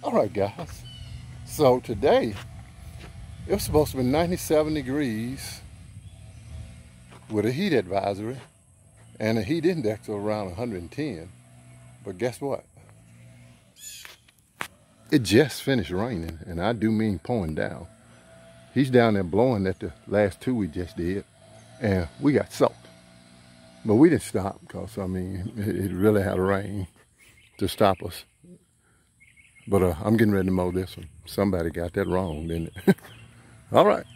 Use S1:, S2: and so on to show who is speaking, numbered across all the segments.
S1: Alright guys, so today it was supposed to be 97 degrees with a heat advisory and a heat index of around 110, but guess what? It just finished raining, and I do mean pouring down. He's down there blowing at the last two we just did, and we got soaked. But we didn't stop because, I mean, it really had to rain to stop us. But I'm getting ready to mow this one. Somebody got that wrong, didn't it? All right.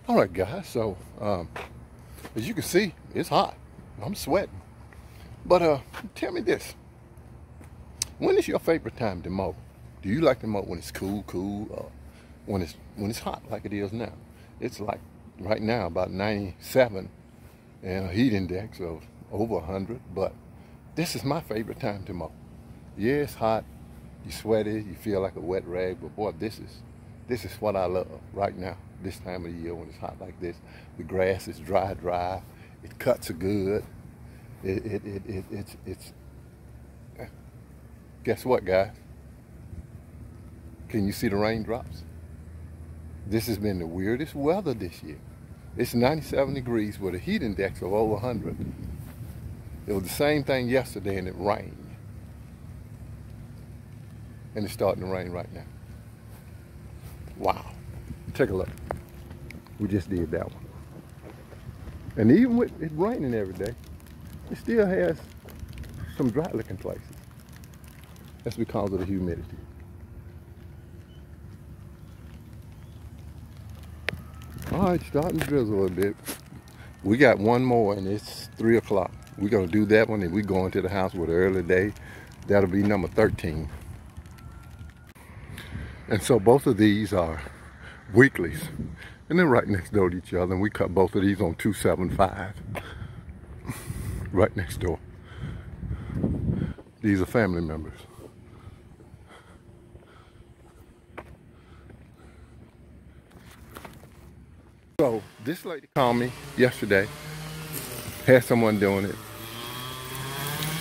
S1: All right, guys. So, as you can see, it's hot. I'm sweating. But tell me this. When is your favorite time to mow? Do you like to mow when it's cool, or when it's hot like it is now? It's like right now about 97 and a heat index of over 100, but this is my favorite time to mow. Yeah, it's hot, you sweaty, you feel like a wet rag, but boy, this is what I love right now, this time of the year when it's hot like this. The grass is dry, it cuts are good. It's guess what, guys? Can you see the raindrops? This has been the weirdest weather this year. It's 97 degrees with a heat index of over 100. It was the same thing yesterday and it rained. And it's starting to rain right now. Wow. Take a look. We just did that one. And even with it raining every day, it still has some dry looking places. That's because of the humidity. All right, starting to drizzle a little bit. We got one more and it's 3 o'clock. We're gonna do that one and we're going to the house with an early day. That'll be number 13. And so both of these are weeklies. And they're right next door to each other. And we cut both of these on 275. Right next door. These are family members. So this lady called me yesterday, had someone doing it,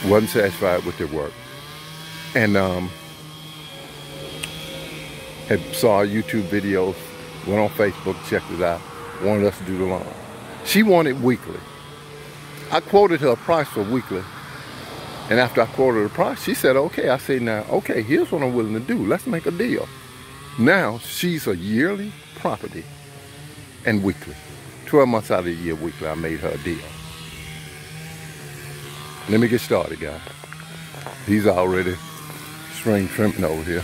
S1: wasn't satisfied with their work, and had saw YouTube videos, went on Facebook, checked it out, wanted us to do the lawn. She wanted weekly. I quoted her a price for weekly, and after I quoted her price, she said, okay. I said, now, okay, here's what I'm willing to do. Let's make a deal. Now, she's a yearly property and weekly. 12 months out of the year weekly, I made her a deal. Let me get started, guys. He's already string trimming over here.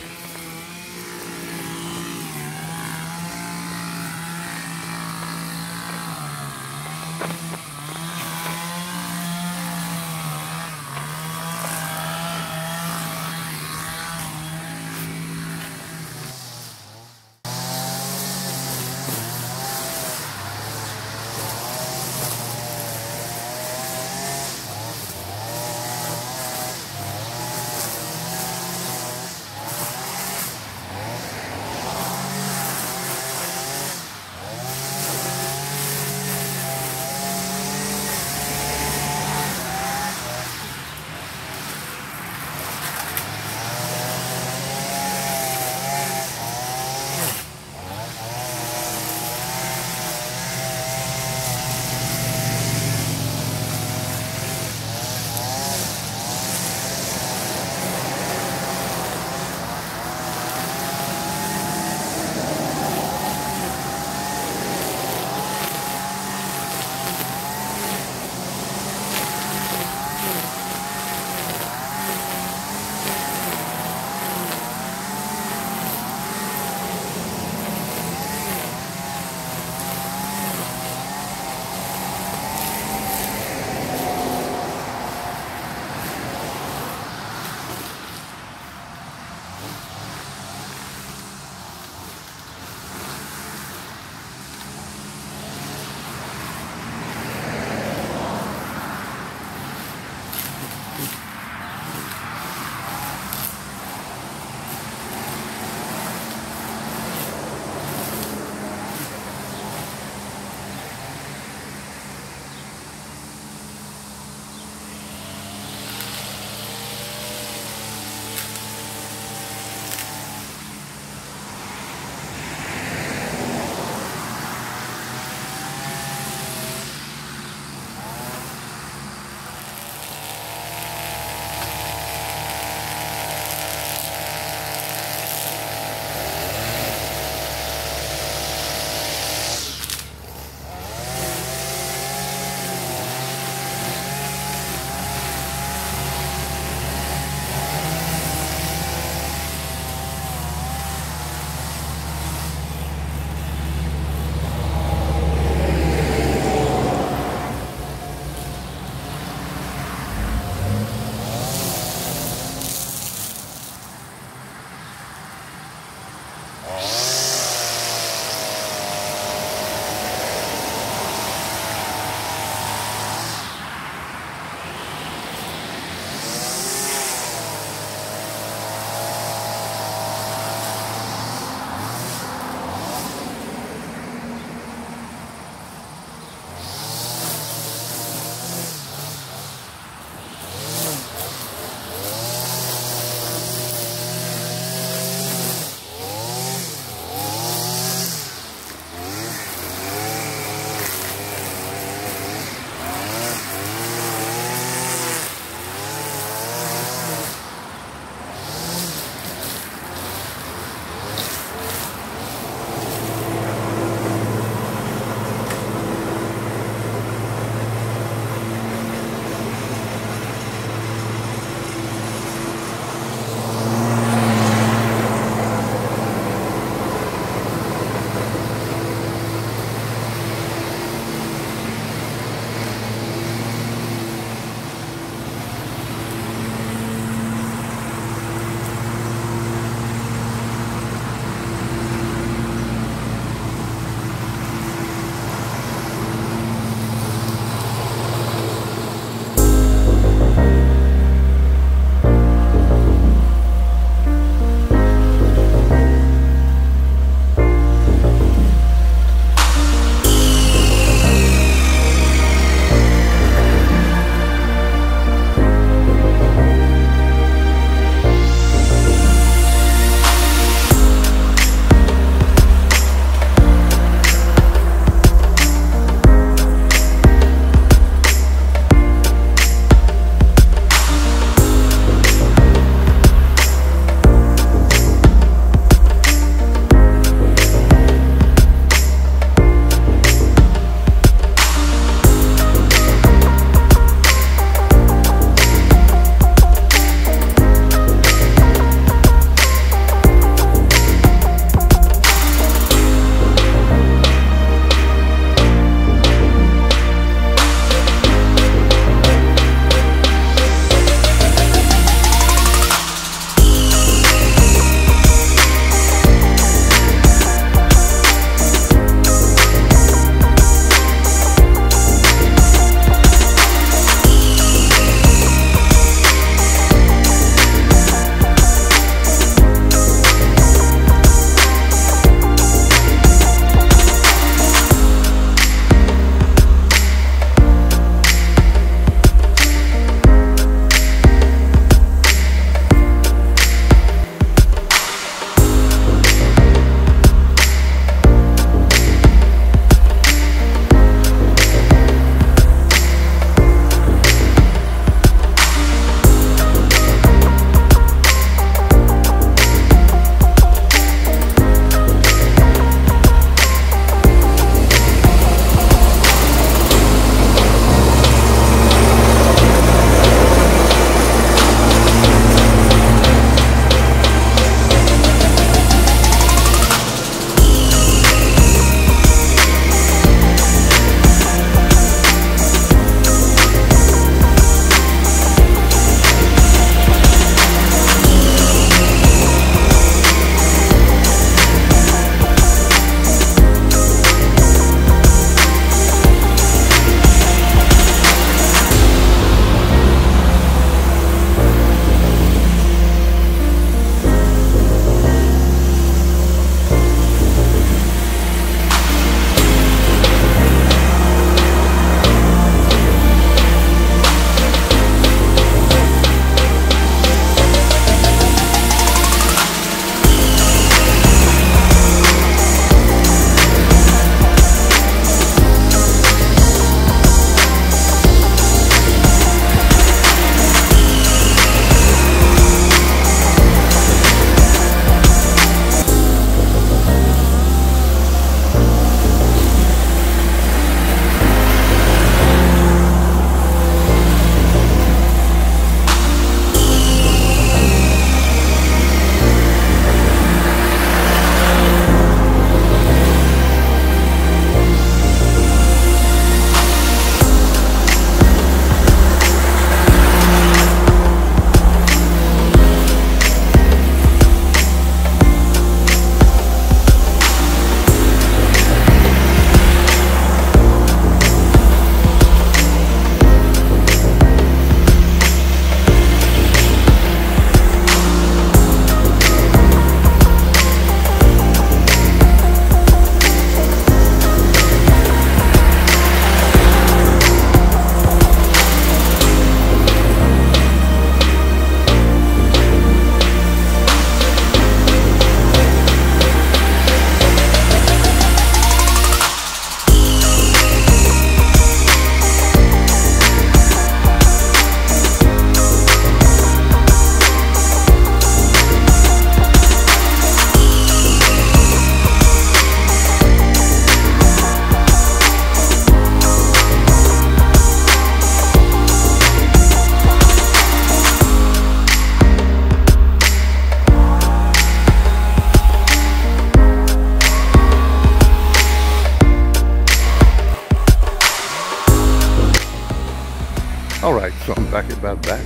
S1: about that.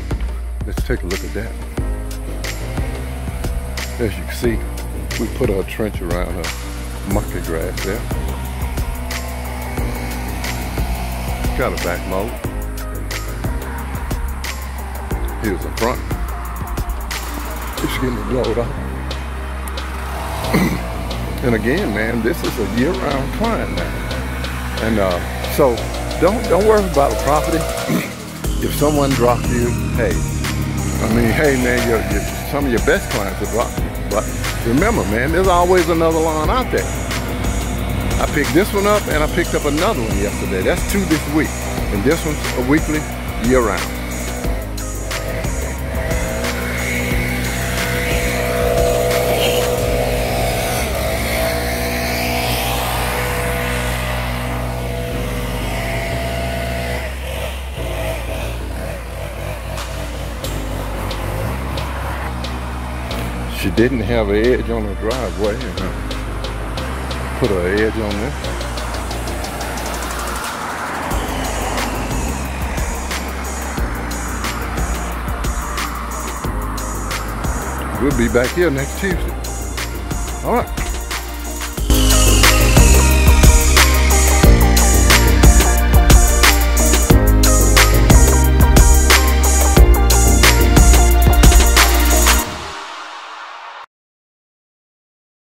S1: Let's take a look at that. As you can see, we put a trench around her monkey grass there. Got a back mold. Here's the front. It's getting blowed up. And again, man, this is a year-round client now. And so don't worry about the property. If someone drops you, hey, man, some of your best clients will drop you. But remember, man, there's always another lawn out there. I picked this one up and I picked up another one yesterday. That's 2 this week. And this one's a weekly, year-round. She didn't have an edge on her driveway, and put her edge on this. We'll be back here next Tuesday. All right.